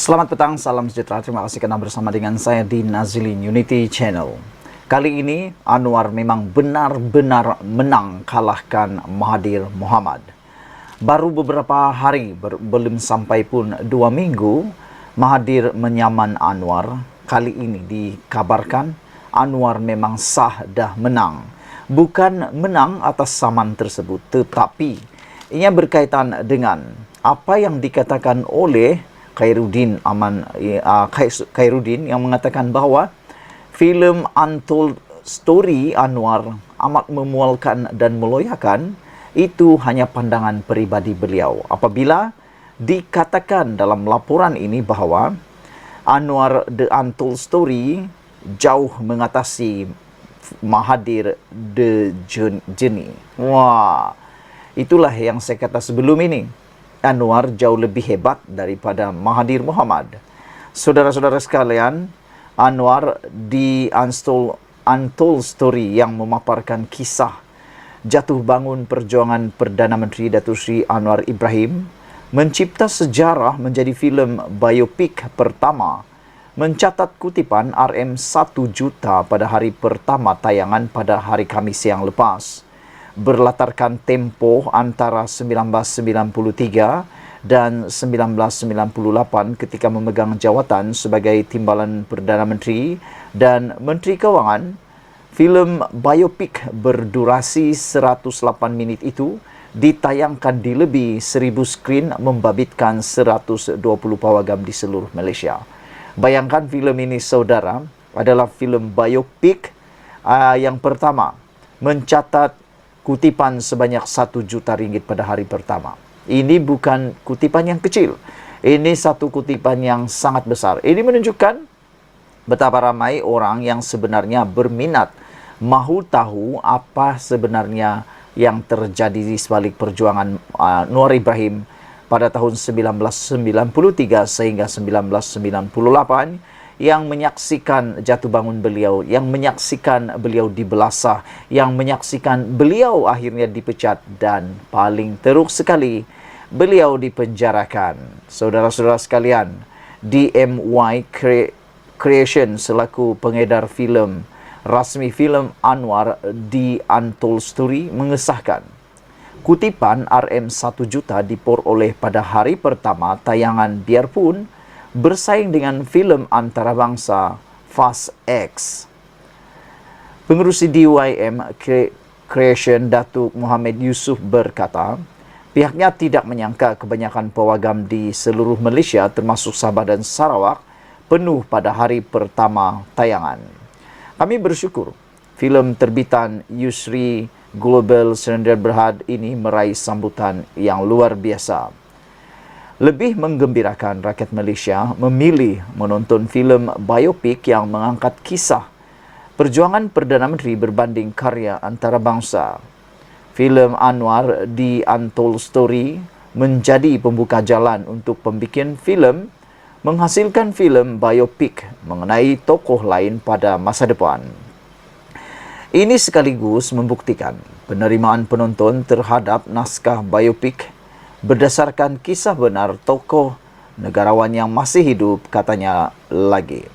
Selamat petang, salam sejahtera. Terima kasih karena bersama dengan saya di Nazilin Unity Channel. Kali ini Anwar memang benar-benar menang kalahkan Mahathir Mohamad. Baru beberapa hari, belum sampai pun 2 minggu, Mahathir menyaman Anwar. Kali ini dikabarkan Anwar memang sah dah menang. Bukan menang atas saman tersebut, tetapi ia berkaitan dengan apa yang dikatakan oleh Khairuddin yang mengatakan bahawa filem Untold Story Anwar amat memualkan dan meloyakan. Itu hanya pandangan peribadi beliau. Apabila dikatakan dalam laporan ini bahawa Anwar The Untold Story jauh mengatasi Mahathir The Journey. Wah, itulah yang saya kata sebelum ini. Anwar jauh lebih hebat daripada Mahathir Mohamad. Saudara-saudara sekalian, Anwar di Untold Story yang memaparkan kisah jatuh bangun perjuangan Perdana Menteri Datuk Seri Anwar Ibrahim, mencipta sejarah menjadi filem biopik pertama, mencatat kutipan RM1 juta pada hari pertama tayangan pada hari Khamis yang lepas. Berlatarkan tempoh antara 1993 dan 1998 ketika memegang jawatan sebagai Timbalan Perdana Menteri dan Menteri Kewangan. Filem biopik berdurasi 108 minit itu ditayangkan di lebih 1000 skrin, membabitkan 120 pawagam di seluruh Malaysia. Bayangkan filem ini, saudara, adalah filem biopik yang pertama mencatat kutipan sebanyak 1 juta ringgit pada hari pertama. Ini bukan kutipan yang kecil. Ini satu kutipan yang sangat besar. Ini menunjukkan betapa ramai orang yang sebenarnya berminat mahu tahu apa sebenarnya yang terjadi di sebalik perjuangan Anwar Ibrahim pada tahun 1993 sehingga 1998, yang menyaksikan jatuh bangun beliau, yang menyaksikan beliau dibelasah, yang menyaksikan beliau akhirnya dipecat dan paling teruk sekali, beliau dipenjarakan. Saudara-saudara sekalian, DMY Creation selaku pengedar filem rasmi filem Anwar The Untold Story mengesahkan kutipan RM1 juta diperoleh pada hari pertama tayangan, biarpun bersaing dengan filem antarabangsa Fast X. Pengerusi DYM Creation Datuk Muhammad Yusof berkata, pihaknya tidak menyangka kebanyakan pawagam di seluruh Malaysia termasuk Sabah dan Sarawak penuh pada hari pertama tayangan. Kami bersyukur filem terbitan Yusri Global Surrender Berhad ini meraih sambutan yang luar biasa. Lebih menggembirakan rakyat Malaysia memilih menonton filem biopik yang mengangkat kisah perjuangan Perdana Menteri berbanding karya antarabangsa. Filem Anwar The Untold Story menjadi pembuka jalan untuk pembikin filem menghasilkan filem biopik mengenai tokoh lain pada masa depan. Ini sekaligus membuktikan penerimaan penonton terhadap naskah biopik berdasarkan kisah benar tokoh negarawan yang masih hidup, katanya lagi.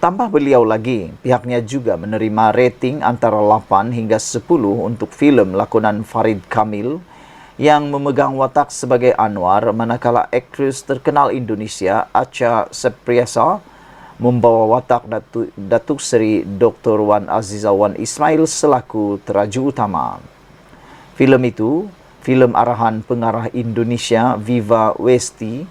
Tambah beliau lagi, pihaknya juga menerima rating antara 8 hingga 10 untuk filem lakonan Farid Kamil yang memegang watak sebagai Anwar, manakala aktris terkenal Indonesia Acha Septriasa membawa watak Datuk Seri Dr. Wan Aziza Wan Ismail selaku teraju utama. Filem itu, filem arahan pengarah Indonesia Viva Westi,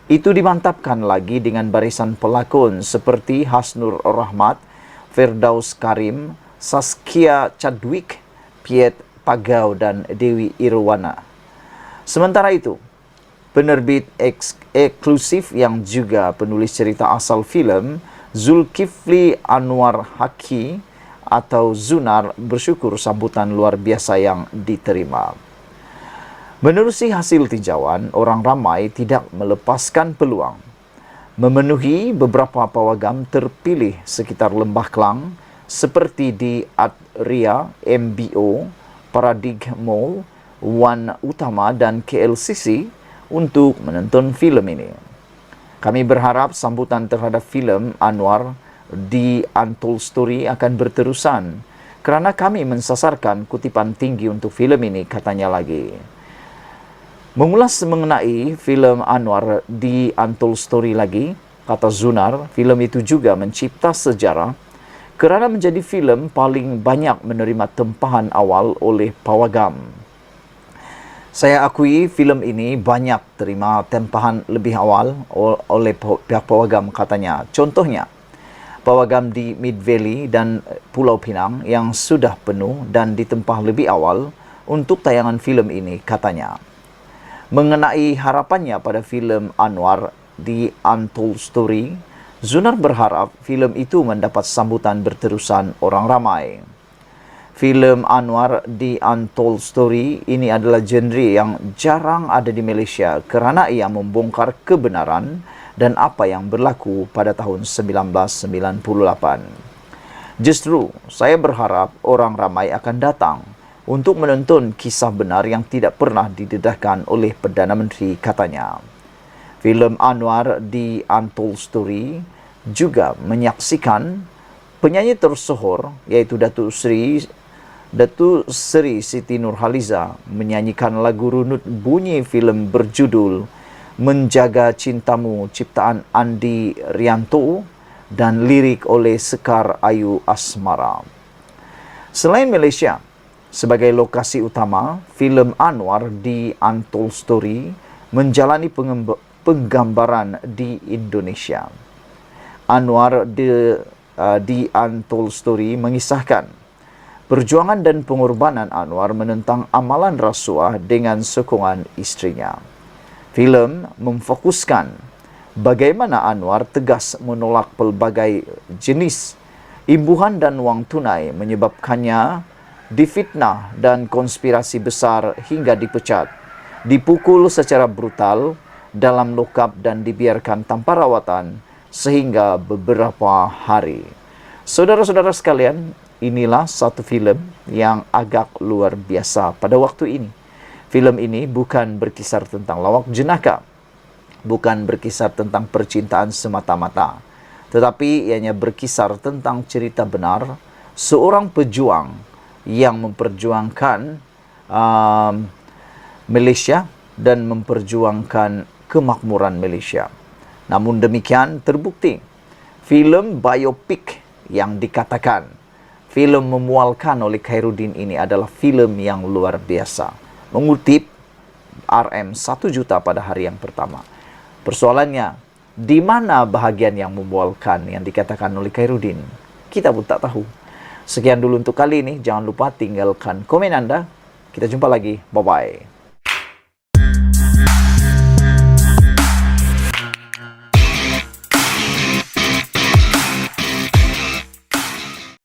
itu dimantapkan lagi dengan barisan pelakon seperti Hasnur Rahmat, Firdaus Karim, Saskia Chadwick, Piet Pagau dan Dewi Irwana. Sementara itu, penerbit eksklusif yang juga penulis cerita asal filem, Zulkifli Anwar Haki atau Zunar, bersyukur sambutan luar biasa yang diterima. Menerusi hasil tinjauan, orang ramai tidak melepaskan peluang memenuhi beberapa pawagam terpilih sekitar Lembah Klang seperti di Adria, MBO, Paradig Mall, Wan Utama dan KLCC untuk menonton filem ini. Kami berharap sambutan terhadap filem Anwar The Untold Story akan berterusan kerana kami mensasarkan kutipan tinggi untuk filem ini, katanya lagi. Mengulas mengenai filem Anwar The Untold Story lagi, kata Zunar, filem itu juga mencipta sejarah kerana menjadi filem paling banyak menerima tempahan awal oleh pawagam. Saya akui filem ini banyak terima tempahan lebih awal oleh pihak pawagam, katanya. Contohnya, pawagam di Mid Valley dan Pulau Pinang yang sudah penuh dan ditempah lebih awal untuk tayangan filem ini, katanya. Mengenai harapannya pada filem Anwar The Untold Story, Zunar berharap filem itu mendapat sambutan berterusan orang ramai. Filem Anwar The Untold Story ini adalah genre yang jarang ada di Malaysia kerana ia membongkar kebenaran dan apa yang berlaku pada tahun 1998. Justru, saya berharap orang ramai akan datang untuk menonton kisah benar yang tidak pernah didedahkan oleh Perdana Menteri, katanya. Filem Anwar The Untold Story juga menyaksikan penyanyi tersohor iaitu Datuk Seri Siti Nurhaliza menyanyikan lagu runut bunyi filem berjudul Menjaga Cintamu ciptaan Andi Rianto dan lirik oleh Sekar Ayu Asmara. Selain Malaysia, sebagai lokasi utama, filem Anwar The Untold Story menjalani penggambaran di Indonesia. Anwar The Untold Story mengisahkan perjuangan dan pengorbanan Anwar menentang amalan rasuah dengan sokongan istrinya. Filem memfokuskan bagaimana Anwar tegas menolak pelbagai jenis imbuhan dan wang tunai menyebabkannya difitnah dan konspirasi besar hingga dipecat, dipukul secara brutal dalam lokap dan dibiarkan tanpa rawatan sehingga beberapa hari. Saudara-saudara sekalian, inilah satu filem yang agak luar biasa pada waktu ini. Filem ini bukan berkisar tentang lawak jenaka, bukan berkisar tentang percintaan semata-mata, tetapi ianya berkisar tentang cerita benar seorang pejuang yang memperjuangkan Malaysia dan memperjuangkan kemakmuran Malaysia. Namun demikian, terbukti filem biopik yang dikatakan filem memualkan oleh Khairuddin ini adalah filem yang luar biasa. Mengutip RM 1 juta pada hari yang pertama. Persoalannya, di mana bahagian yang memualkan yang dikatakan oleh Khairuddin? Kita pun tak tahu. Sekian dulu untuk kali ini. Jangan lupa tinggalkan komen anda. Kita jumpa lagi. Bye-bye.